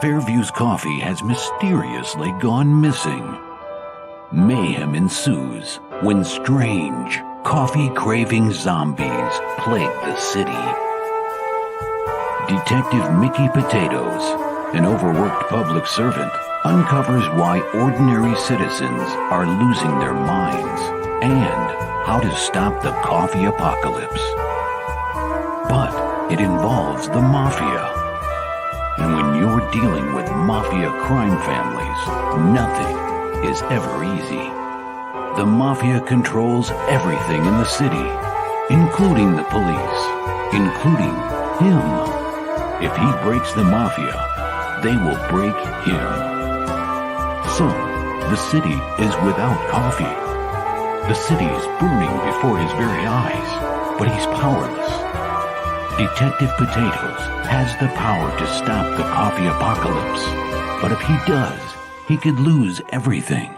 Fairview's coffee has mysteriously gone missing. Mayhem ensues when strange, coffee-craving zombies plague the city. Detective Mickey Potatoes, an overworked public servant, uncovers why ordinary citizens are losing their minds and how to stop the coffee apocalypse. But it involves the mafia. And when you're dealing with mafia crime families, nothing is ever easy. The mafia controls everything in the city, including the police, including him. If he breaks the mafia, they will break him. So, the city is without coffee. The city is burning before his very eyes, but he's powerless. Detective Potatoes has the power to stop the coffee apocalypse, but if he does, he could lose everything.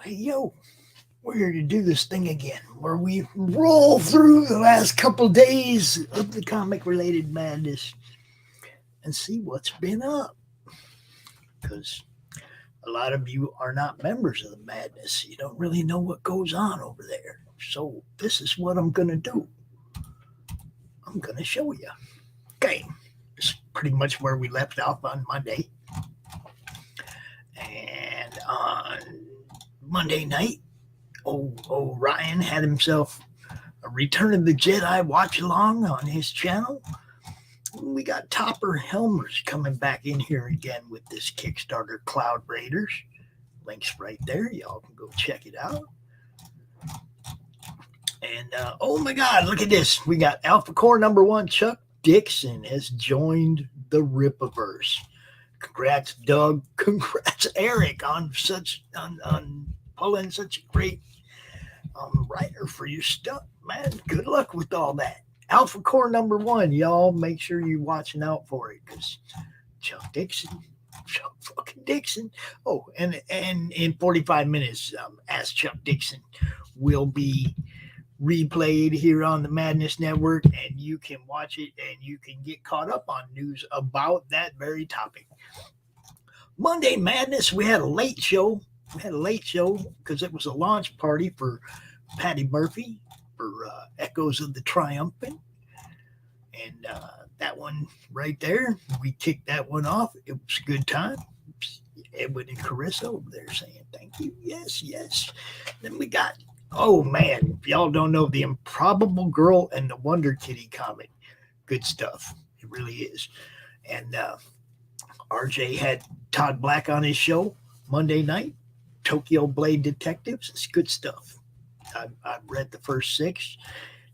Hey yo, we're here to do this thing again, where we roll through the last couple days of the comic-related madness and see what's been up. Because a lot of you are not members of the madness. You don't really know what goes on over there. So this is what I'm going to do. I'm going to show you. Okay. It's pretty much where we left off on Monday. And on Monday night, Ryan had himself a Return of the Jedi watch along on his channel. We got Topper Helmers coming back in here again with this Kickstarter Cloud Raiders. Links right there. Y'all can go check it out. And oh my God, look at this. We got Alpha Core #1 Chuck Dixon has joined the Rippaverse. Congrats, Doug. Congrats, Eric, on pulling such a great writer for your stuff, man. Good luck with all that. Alpha Core #1, y'all. Make sure you're watching out for it, because Chuck fucking Dixon. Oh, and in 45 minutes, Ask Chuck Dixon will be replayed here on the Madness Network, and you can watch it and you can get caught up on news about that very topic. Monday Madness, we had a late show. Because it was a launch party for Patty Murphy for Echoes of the Triumphant. And that one right there, we kicked that one off. It was a good time. Edwin and Carissa over there saying thank you. Yes. Then we got, oh man, if y'all don't know, the Improbable Girl and the Wonder Kitty comic. Good stuff. It really is. And RJ had Todd Black on his show Monday night. Tokyo Blade Detectives. It's good stuff. I've read the first 6.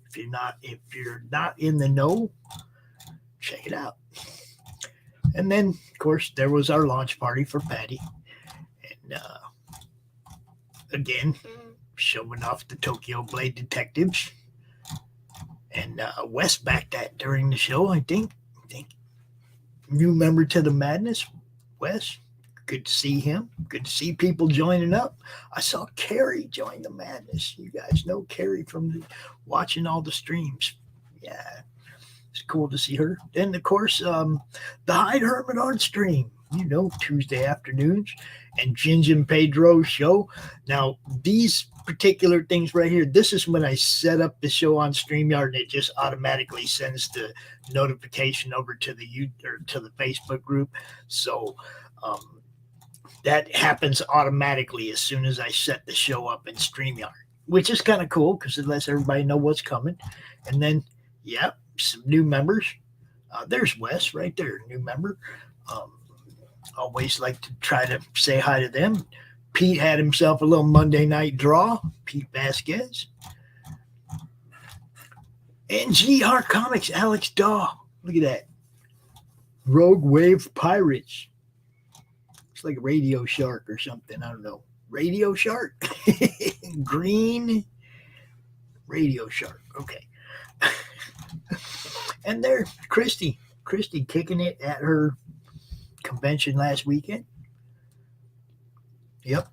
If you're not in the know, check it out. And then, of course, there was our launch party for Patty. And again, showing off the Tokyo Blade Detectives. And Wes backed that during the show, I think. New member to the Madness, Wes. Good to see him. Good to see people joining up. I saw Carrie join the Madness. You guys know Carrie from watching all the streams. Yeah, it's cool to see her. Then, of course, the Hyde Hermit on stream. Tuesday afternoons. And Ginge and Pedro's show. Now, these particular things right here, this is when I set up the show on StreamYard, and it just automatically sends the notification over to the Facebook group. So, that happens automatically as soon as I set the show up in StreamYard, which is kind of cool because it lets everybody know what's coming. And then, some new members. There's Wes right there, new member. Always like to try to say hi to them. Pete had himself a little Monday night draw. Pete Vasquez. And GR Comics, Alex Daw. Look at that. Rogue Wave Pirates. Like a Radio Shark or something. I don't know. Radio Shark? Green Radio Shark. Okay. And there, Christie kicking it at her convention last weekend. Yep.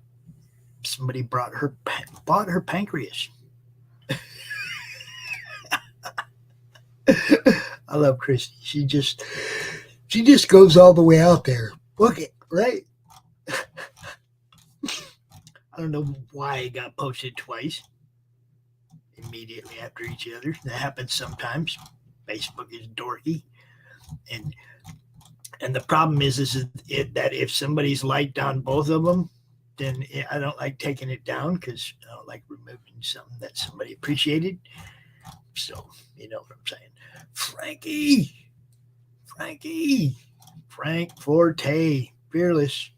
Somebody bought her pancreas. I love Christie. She just goes all the way out there. Book it, right? I don't know why it got posted twice immediately after each other. That happens sometimes. Facebook is dorky. And the problem is that if somebody's liked on both of them, then I don't like taking it down because I don't like removing something that somebody appreciated. So, you know what I'm saying. Frank Forte, Fearless.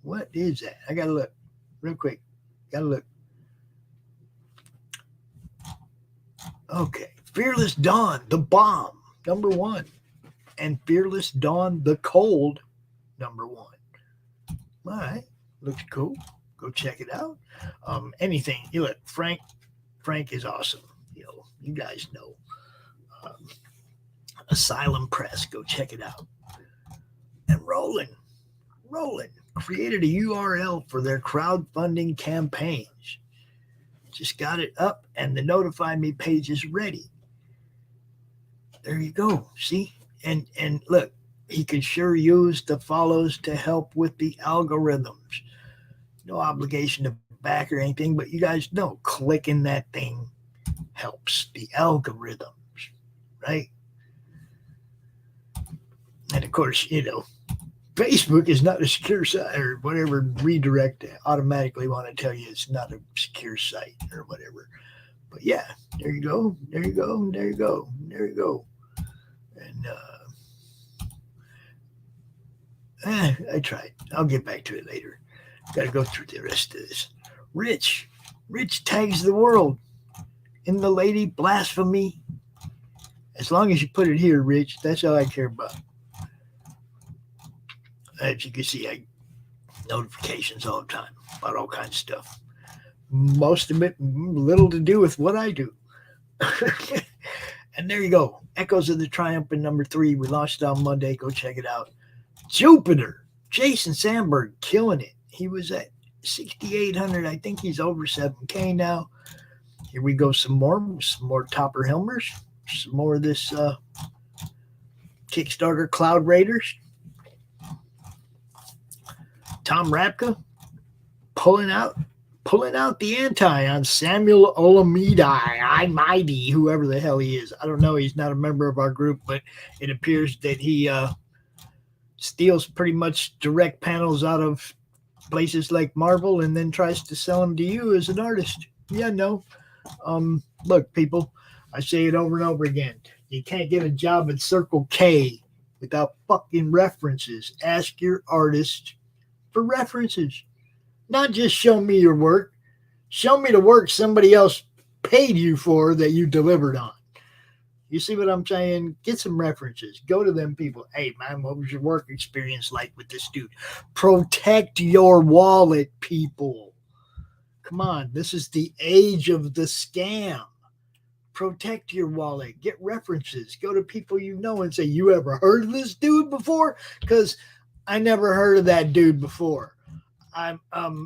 What is that? I got to look real quick. Okay. Fearless Dawn, the Bomb, #1. And Fearless Dawn, the Cold, #1. All right. Looks cool. Go check it out. Anything. You look, Frank is awesome. You guys know. Asylum Press. Go check it out. And Roland created a URL for their crowdfunding campaigns. Just got it up, and the Notify Me page is ready. There you go. See? And look, he could sure use the follows to help with the algorithms. No obligation to back or anything, but you guys know clicking that thing helps the algorithms, right? And of course, Facebook is not a secure site or whatever. Redirect automatically want to tell you it's not a secure site or whatever. But yeah, there you go. And I tried. I'll get back to it later. Got to go through the rest of this. Rich tags the world in the lady blasphemy. As long as you put it here, Rich, that's all I care about. As you can see, I notifications all the time about all kinds of stuff. Most of it little to do with what I do. And there you go. Echoes of the Triumph in number 3. We launched it on Monday. Go check it out. Jupiter. Jason Sandberg killing it. He was at 6,800. I think he's over 7K now. Here we go. Some more Topper Helmers. Some more of this Kickstarter Cloud Raiders. Tom Rapka pulling out the anti on Samuel Olamide, Mighty, whoever the hell he is. I don't know. He's not a member of our group, but it appears that he steals pretty much direct panels out of places like Marvel and then tries to sell them to you as an artist. Yeah, no. Look, people, I say it over and over again. You can't get a job at Circle K without fucking references. Ask your artist for references. Not just show me your work. Show me the work somebody else paid you for that you delivered on. You see what I'm saying? Get some references. Go to them people. Hey, man, what was your work experience like with this dude? Protect your wallet, people. Come on. This is the age of the scam. Protect your wallet. Get references. Go to people you know and say, you ever heard of this dude before? Because I never heard of that dude before.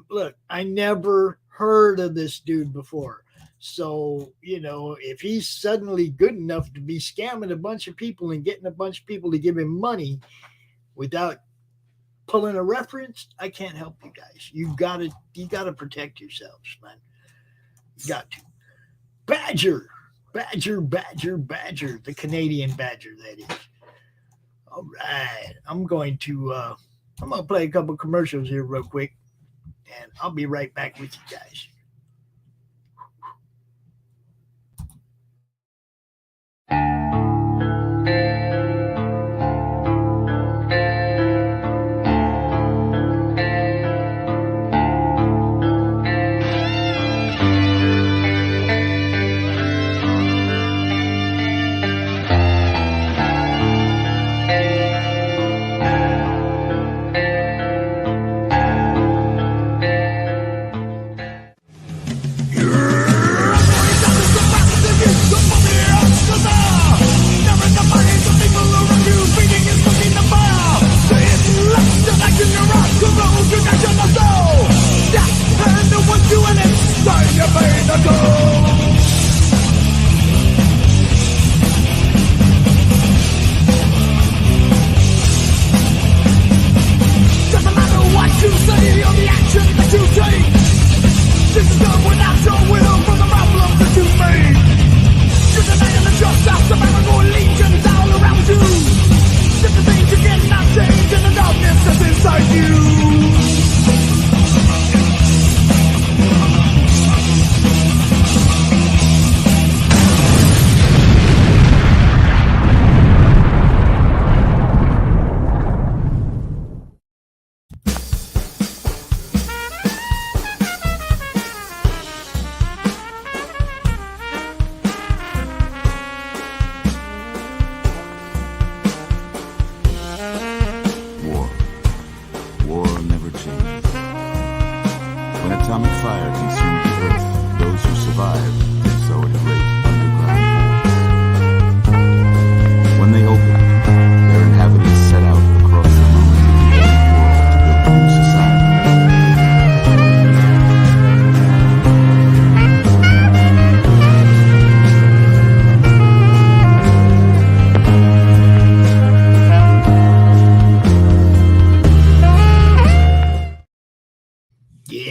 Look, I never heard of this dude before. So, if he's suddenly good enough to be scamming a bunch of people and getting a bunch of people to give him money without pulling a reference, I can't help you guys. You gotta protect yourselves, man. You got to. Badger, the Canadian Badger, that is. All right, I'm going to play a couple commercials here real quick, and I'll be right back with you guys.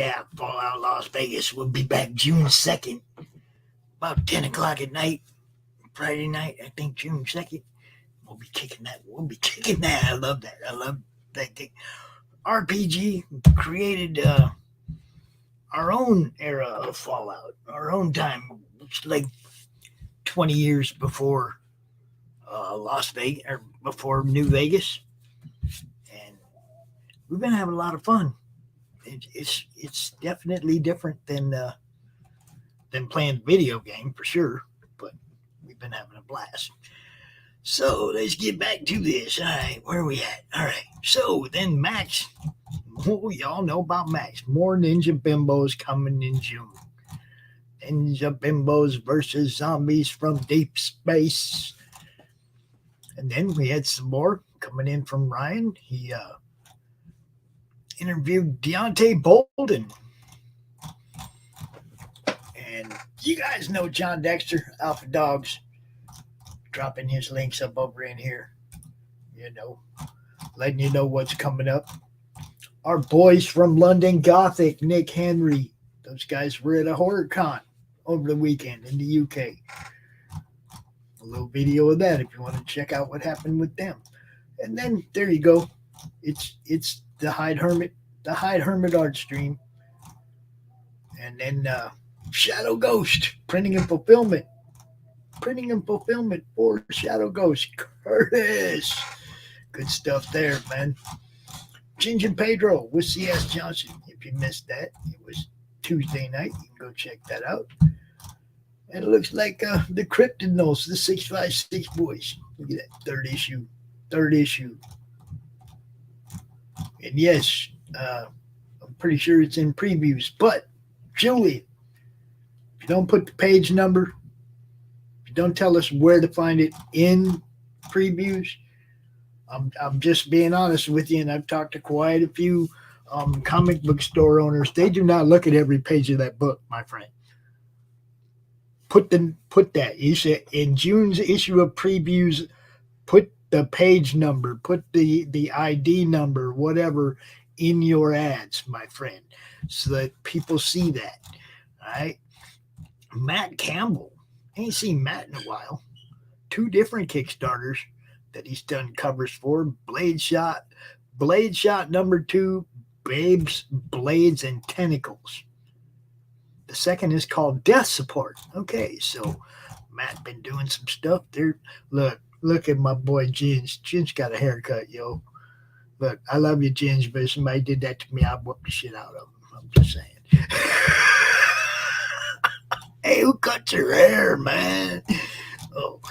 yeah, Fallout Las Vegas. We'll be back June 2nd, about 10 o'clock at night, Friday night, I think June 2nd. We'll be kicking that. I love that. I love that thing. RPG created our own era of Fallout, our own time. It's like 20 years before Las Vegas, or before New Vegas. And we've been having a lot of fun. It's definitely different than playing video game for sure, but we've been having a blast. So let's get back to this. All right, where are we at? All right. So then Max, y'all know about Max. More Ninja Bimbos coming in June. Ninja Bimbos versus zombies from deep space. And then we had some more coming in from Ryan. He interviewed Deontay Bolden. And you guys know John Dexter, Alpha Dogs, dropping his links up over in here. You know, letting you know what's coming up. Our boys from London Gothic, Nick Henry, those guys were at a horror con over the weekend in the UK. A little video of that if you want to check out what happened with them. And then there you go. It's the Hyde Hermit art stream. And then Shadow Ghost, printing and fulfillment for Shadow Ghost. Kurtis. Good stuff there, man. Ginge and Pedro with C.S. Johnson. If you missed that, it was Tuesday night. You can go check that out. And it looks like the Kryptonos, the 656 boys. Look at that third issue. And yes, I'm pretty sure it's in previews. But, Julie, if you don't put the page number, if you don't tell us where to find it in previews, I'm just being honest with you, and I've talked to quite a few comic book store owners. They do not look at every page of that book, my friend. Put that. You said in June's issue of previews, put the page number, put the ID number, whatever, in your ads, my friend, so that people see that. All right. Matt Campbell. I ain't seen Matt in a while. 2 different Kickstarters that he's done covers for. Blade Shot number 2, Babes, Blades, and Tentacles. The second is called Death Support. Okay, so Matt been doing some stuff there. Look at my boy Ginge. Ginge got a haircut, yo. Look, I love you, Ginge, but if somebody did that to me, I'd whoop the shit out of them. I'm just saying. Hey, who cut your hair, man? Oh,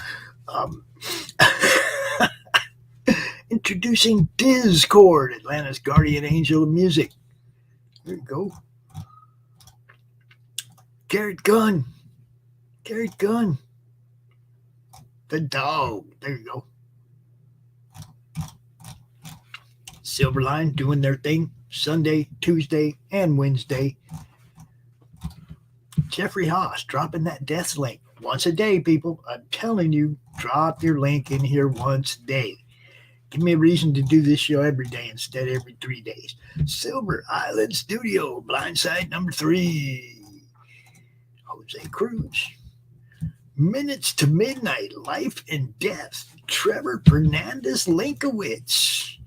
introducing Discord, Atlanta's guardian angel of music. There you go. Garrett Gunn. The dog. There you go. Silverline doing their thing Sunday, Tuesday, and Wednesday. Jeffrey Haas dropping that death link once a day, people. I'm telling you, drop your link in here once a day. Give me a reason to do this show every day instead of every 3 days. Silver Island Studio, Blindside number 3. Jose Cruz. Minutes to Midnight, Life and Death, Trevor Fernandez Linkowitz.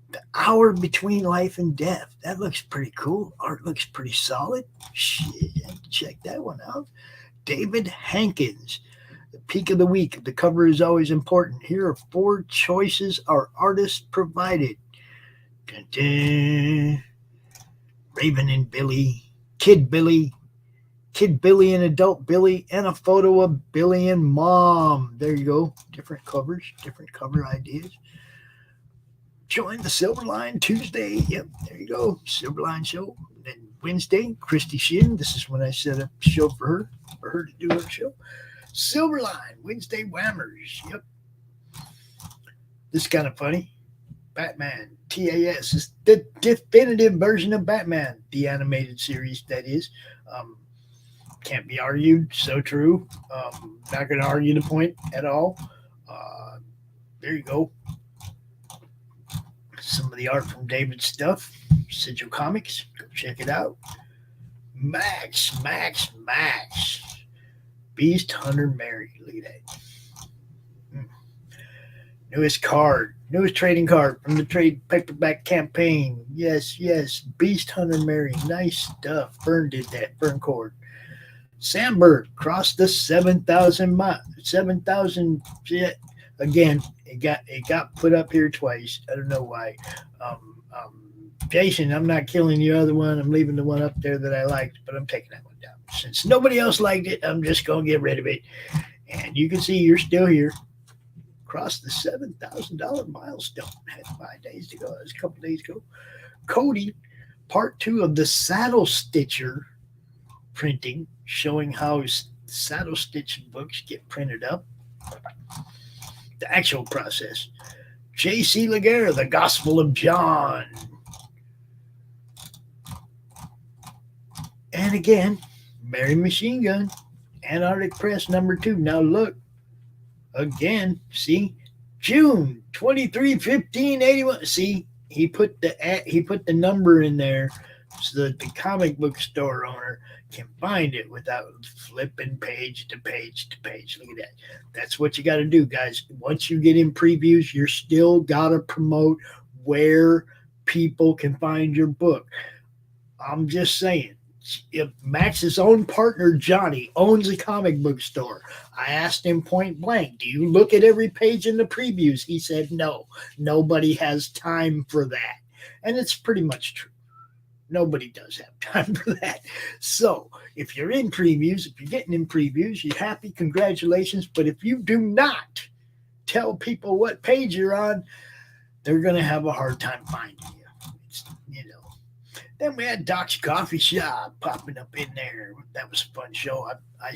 The hour between life and death. That looks pretty cool. Art looks pretty solid. Shit, I have to check that one out. David Hankins. The peak of the week. The cover is always important. Here are 4 choices our artists provided. Dun, dun. Raven and Billy. Kid Billy and Adult Billy, and a photo of Billy and Mom. There you go. Different covers, different cover ideas. Join the Silverline Tuesday. Yep, there you go. Silverline show. Then Wednesday, Christie Shinn. This is when I set up a show for her to do her show. Silverline, Wednesday Whammers. Yep. This is kind of funny. Batman, TAS is the definitive version of Batman, the animated series, that is. Can't be argued. So true. Not going to argue the point at all. There you go. Some of the art from David's stuff. Sigil Comics. Go check it out. Max. Beast Hunter Mary. Look at that. Newest trading card from the trade paperback campaign. Yes. Beast Hunter Mary. Nice stuff. Fern did that. Fern Cord. Sandberg crossed the 7,000 mile. 7,000. Again, it got put up here twice. I don't know why. Jason, I'm not killing the other one. I'm leaving the one up there that I liked, but I'm taking that one down. Since nobody else liked it, I'm just going to get rid of it. And you can see you're still here. Crossed the $7,000 milestone. Had 5 days to go. That was a couple days ago. Cody, part 2 of the Saddle Stitcher printing, showing how saddle stitch books get printed up. The actual process. J.C. Laguerre, The Gospel of John. And again, Mary Machine Gun, Antarctic Press #2. Now look, again, see, June 23, 1581. See, he put the number in there so that the comic book store owner can find it without flipping page to page to page. Look at that. That's what you got to do, guys. Once you get in previews, you're still got to promote where people can find your book. I'm just saying. If Max's own partner, Johnny, owns a comic book store, I asked him point blank, do you look at every page in the previews? He said, no, nobody has time for that. And it's pretty much true. Nobody does have time for that. So if you're in previews, if you're getting in previews, you're happy, congratulations. But if you do not tell people what page you're on, they're going to have a hard time finding you. Then we had Doc's Coffee Shop popping up in there. That was a fun show. I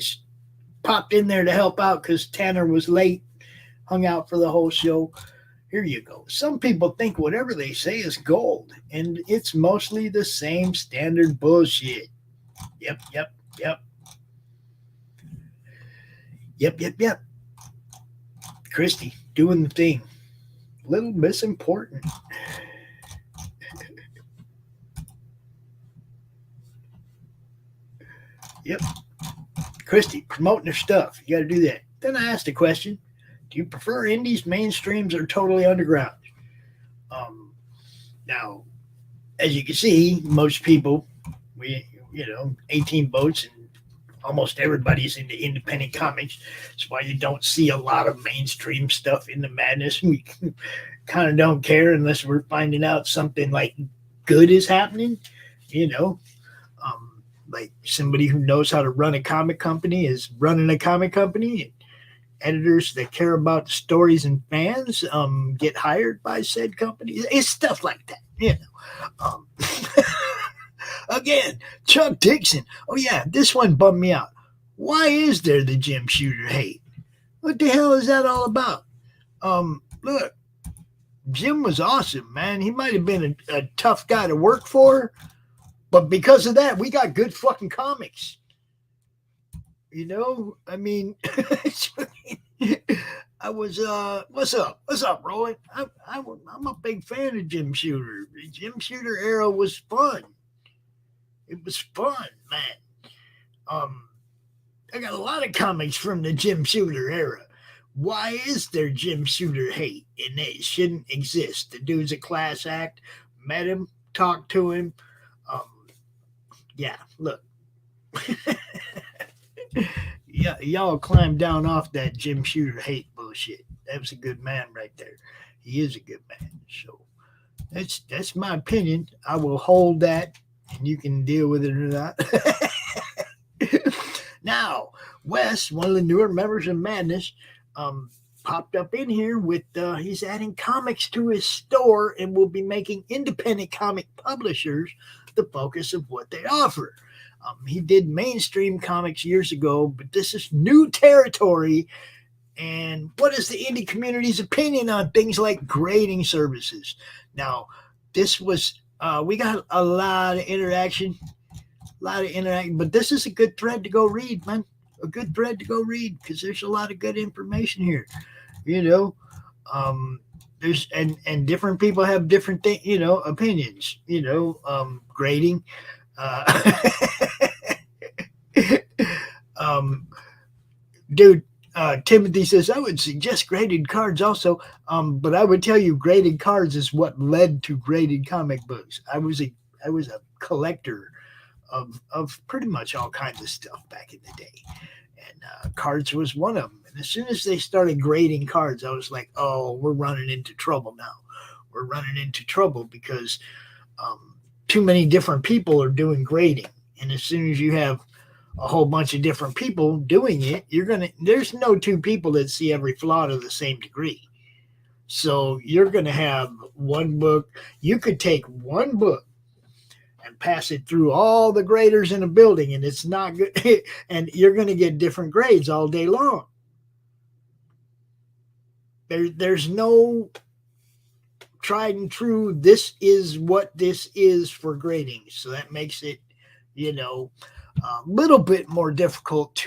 popped in there to help out because Tanner was late, hung out for the whole show. Here you go. Some people think whatever they say is gold, and it's mostly the same standard bullshit. Yep. Christie, doing the thing. Little Miss Important. Yep. Christie, promoting their stuff. You got to do that. Then I asked a question. Do you prefer indies, mainstreams, or totally underground? Now, as you can see, most people, 18 votes, and almost everybody's into independent comics. That's why you don't see a lot of mainstream stuff in the madness. We kind of don't care unless we're finding out something like good is happening, like somebody who knows how to run a comic company is running a comic company. Editors that care about the stories and fans get hired by said company. It's stuff like that, Again, Chuck Dixon. Oh yeah, this one bummed me out. Why is there the Jim Shooter hate? What the hell is that all about? Look, Jim was awesome, man. He might have been a tough guy to work for, but because of that, we got good fucking comics. I mean, I was, what's up, Roland? I'm a big fan of Jim Shooter. The Jim Shooter era was fun. It was fun, man. I got a lot of comics from the Jim Shooter era. Why is there Jim Shooter hate? And it shouldn't exist. The dude's a class act. Met him, talked to him. Yeah, look. Yeah, y'all climbed down off that Jim Shooter hate bullshit. That was a good man right there. He is a good man. So that's my opinion. I will hold that, and you can deal with it or not. Now, Wes, one of the newer members of Madness, popped up in here with he's adding comics to his store and will be making independent comic publishers the focus of what they offer. He did mainstream comics years ago, but this is new territory. And what is the indie community's opinion on things like grading services? Now, this was, we got a lot of interaction, but this is a good thread to go read, man. A good thread to go read because there's a lot of good information here. there's and different people have different opinions. Grading. Uh, um, dude. Timothy says, I would suggest graded cards also, but I would tell you graded cards is what led to graded comic books. I was a collector of pretty much all kinds of stuff back in the day, and cards was one of them. And as soon as they started grading cards, I was like, oh, we're running into trouble now. We're running into trouble because too many different people are doing grading, and as soon as you have a whole bunch of different people doing it, there's no two people that see every flaw to the same degree. So you're gonna have one book. You could take one book and pass it through all the graders in a building, and it's not good, and you're gonna get different grades all day long. There's no tried and true. This is what this is for grading, so that makes it, a little bit more difficult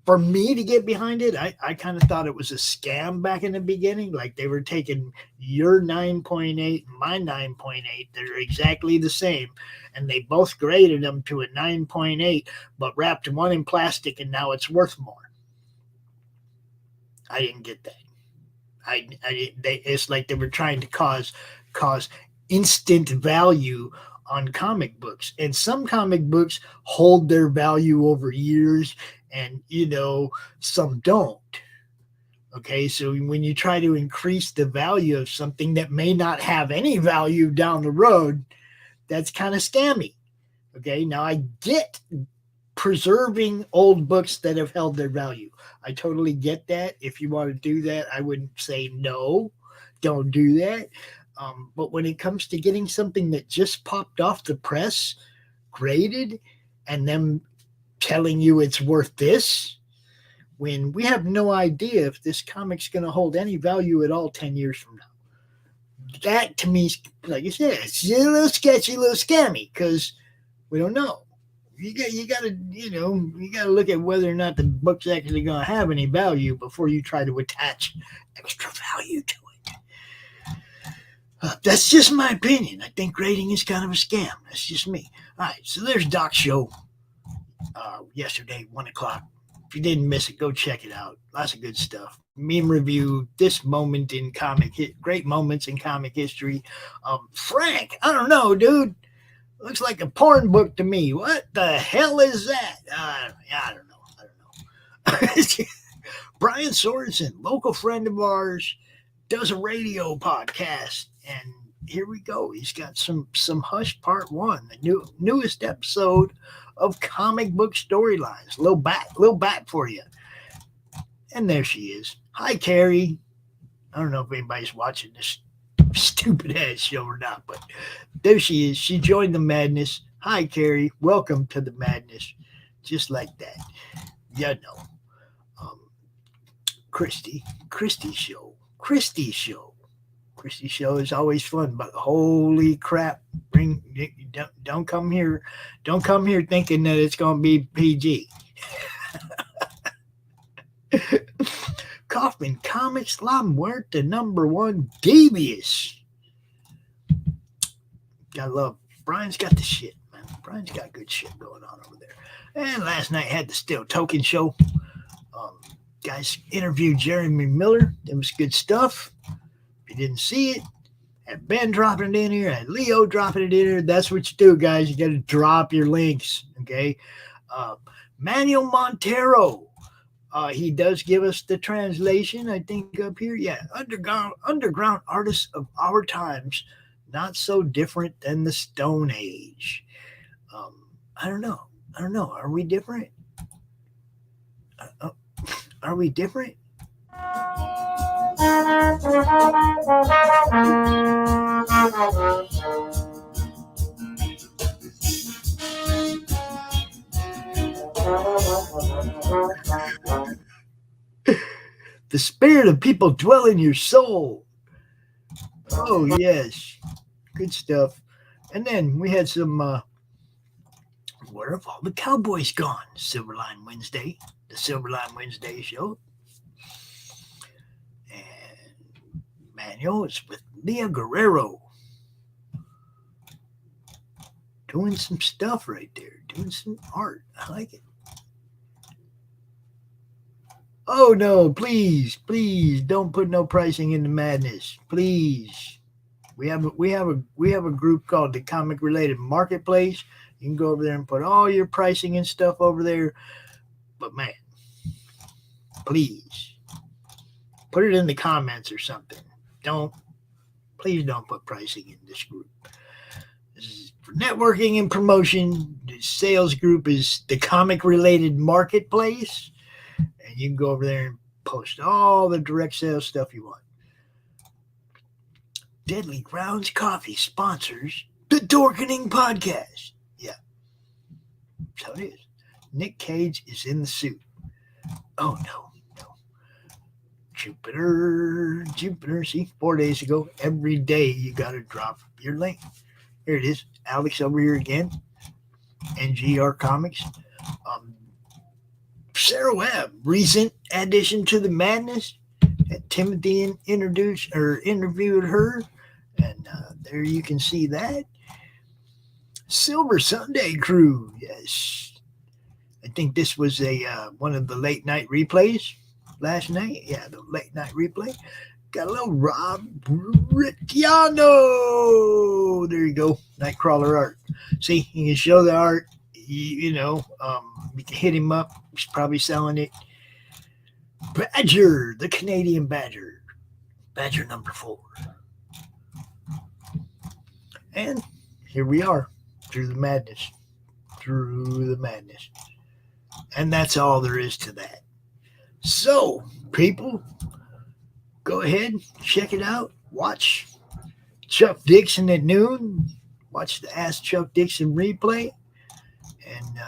for me to get behind it. I kind of thought it was a scam back in the beginning. Like they were taking your 9.8, my 9.8. They're exactly the same. And they both graded them to a 9.8, but wrapped one in plastic and now it's worth more. I didn't get that. It's like they were trying to cause instant value on comic books, and some comic books hold their value over years, and some don't. Okay, so when you try to increase the value of something that may not have any value down the road, that's kind of scammy. Okay, now I get preserving old books that have held their value. I totally get that. If you want to do that, I wouldn't say no, don't do that. But when it comes to getting something that just popped off the press, graded, and them telling you it's worth this, when we have no idea if this comic's going to hold any value at all 10 years from now. That, to me, like I said, it's a little sketchy, a little scammy, because we don't know. You got to look at whether or not the book's actually going to have any value before you try to attach extra value to it. That's just my opinion. I think grading is kind of a scam. That's just me. All right, so there's Doc's show yesterday, 1 o'clock. If you didn't miss it, go check it out. Lots of good stuff. Meme review, this moment in great moments in comic history. Frank, I don't know, dude. Looks like a porn book to me. What the hell is that? I don't know. Brian Sorensen, local friend of ours, does a radio podcast, and here we go. He's got some Hush Part 1, the newest episode of Comic Book Storylines. Little back for you. And there she is. Hi, Carrie. I don't know if anybody's watching this stupid ass show or not, but there she is. She joined the madness. Hi, Carrie. Welcome to the madness. Just like that. Christie show. Christie show is always fun, but holy crap! Don't come here thinking that it's going to be PG. Kaufman Comics La Muerte #1 Devious. Gotta love Brian's got the shit, man. Brian's got good shit going on over there. And last night had the Still Token show. Guys interviewed Jeremy Miller. It was good stuff. If you didn't see it, had Ben dropping it in here, had Leo dropping it in here. That's what you do, guys. You got to drop your links, okay? Manuel Montero. He does give us the translation, I think, up here. Yeah, underground artists of our times, not so different than the Stone Age. I don't know. Are we different? Are we different? The spirit of people dwell in your soul. Oh, yes. Good stuff. And then we had some, where have all the cowboys gone? Silverline Wednesday, the Silverline Wednesday show. And manual. It's with Mia Guerrero. Doing some stuff right there. Doing some art. I like it. Oh no, please don't put no pricing into madness. Please. We have a group called the Comic Related Marketplace. You can go over there and put all your pricing and stuff over there. But man, please put it in the comments or something. Please don't put pricing in this group. This is for networking and promotion. The sales group is the Comic Related Marketplace. And you can go over there and post all the direct sales stuff you want. Deadly Grounds Coffee sponsors the Dorkening Podcast. Yeah. So it is. Nick Cage is in the suit. Oh, no. Jupiter. See, 4 days ago, every day you got to drop your link. Here it is. Alex over here again. NGR Comics. Sarah Webb, recent addition to the madness. Timothy interviewed her, and there you can see that. Silver Sunday Crew, yes. I think this was one of the late night replays last night. Yeah, the late night replay. Got a little Rob Ricciano. There you go, Nightcrawler art. See, you can show the art. You can hit him up. He's probably selling it. Badger, the Canadian Badger. Badger number 4. And here we are, through the madness. And that's all there is to that. So, people, go ahead, check it out. Watch Chuck Dixon at noon. Watch the Ask Chuck Dixon replay. And,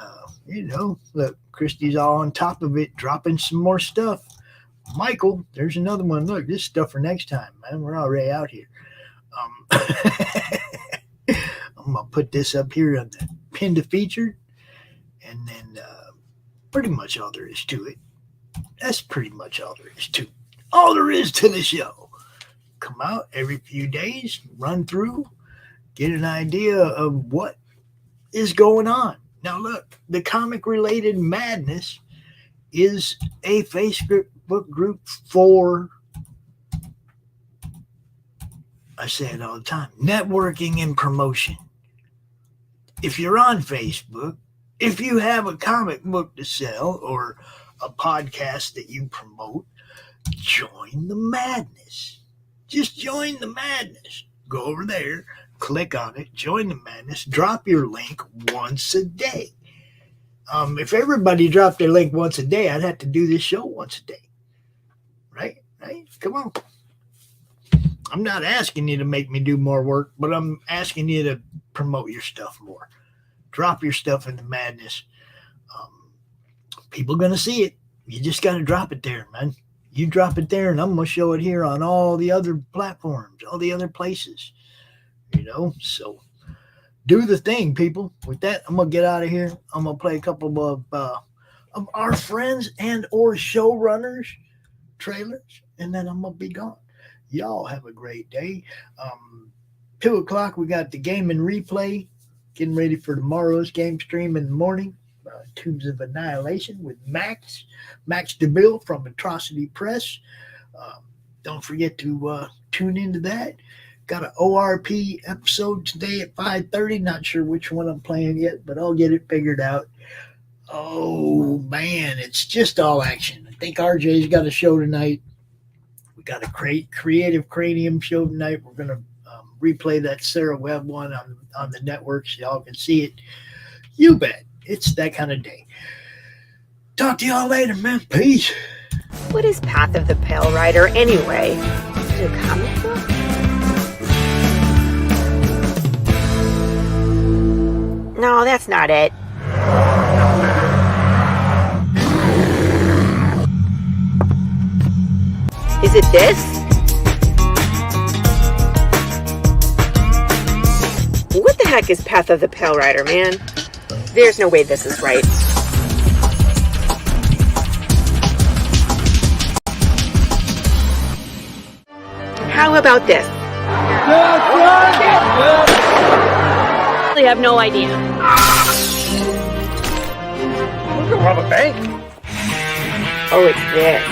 look, Christie's all on top of it, dropping some more stuff. Michael, there's another one. Look, this stuff for next time, man. We're already out here. I'm going to put this up here on the pin to featured. And then pretty much all there is to it. That's pretty much all there is to it. All there is to the show. Come out every few days, run through, get an idea of what is going on. Now, look, the Comic Related Madness is a Facebook group for, I say it all the time, networking and promotion. If you're on Facebook, if you have a comic book to sell or a podcast that you promote, join the madness. Just join the madness. Go over there. Click on it, join the madness, drop your link once a day. If everybody dropped their link once a day, I'd have to do this show once a day. Right? Come on. I'm not asking you to make me do more work, but I'm asking you to promote your stuff more. Drop your stuff in the madness. People going to see it. You just got to drop it there, man. You drop it there, and I'm going to show it here on all the other platforms, all the other places. So do the thing, people. With that, I'm going to get out of here. I'm going to play a couple of our friends and or showrunners trailers, and then I'm going to be gone. Y'all have a great day. 2 o'clock, we got the game and replay. Getting ready for tomorrow's game stream in the morning. Tubes of Annihilation with Max Devill from Atrocity Press. Don't forget to tune into that. Got an ORP episode today at 5:30. Not sure which one I'm playing yet, but I'll get it figured out. Oh, man, it's just all action. I think RJ's got a show tonight. We got a Creative Cranium show tonight. We're going to replay that Sarah Webb one on the network so y'all can see it. You bet. It's that kind of day. Talk to y'all later, man. Peace. What is Path of the Pale Rider anyway? Is it a comic book? No, that's not it. Is it this? What the heck is Path of the Pale Rider, man? There's no way this is right. How about this? I have no idea. We can rob a bank. Oh, it's this.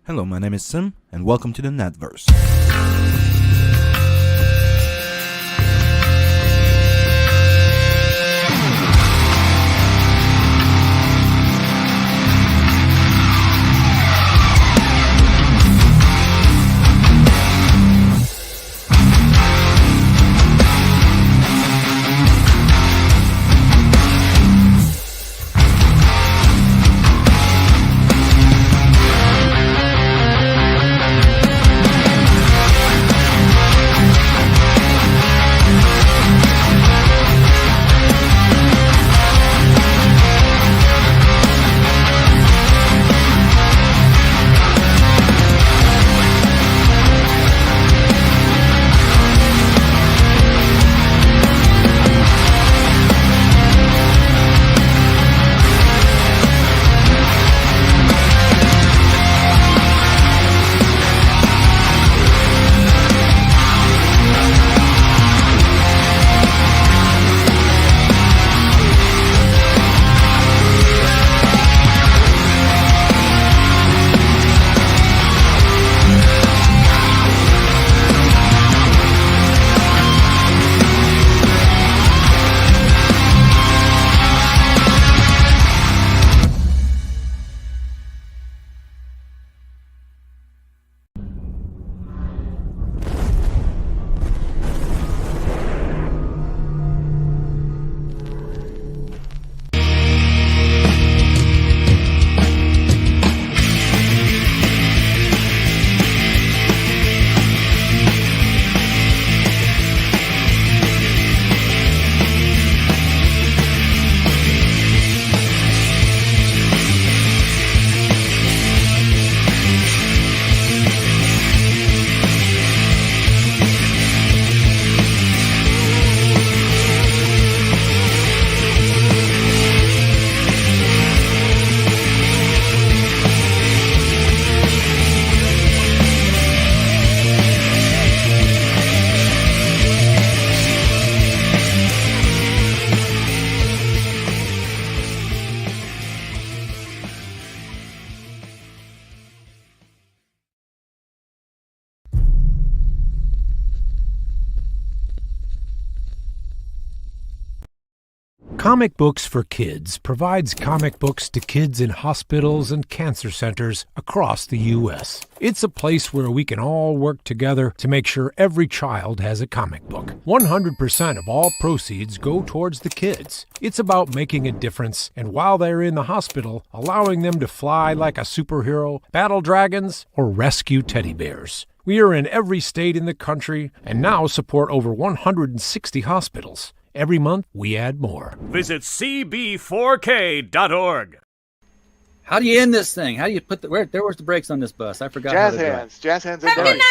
Hello, my name is Sim, and welcome to the Netverse. Comic Books for Kids provides comic books to kids in hospitals and cancer centers across the U.S. It's a place where we can all work together to make sure every child has a comic book. 100% of all proceeds go towards the kids. It's about making a difference, and while they're in the hospital, allowing them to fly like a superhero, battle dragons, or rescue teddy bears. We are in every state in the country and now support over 160 hospitals. Every month, we add more. Visit cb4k.org. How do you end this thing? How do you put the... Where's the brakes on this bus? I forgot Jazz how to hands. Jazz hands and brakes.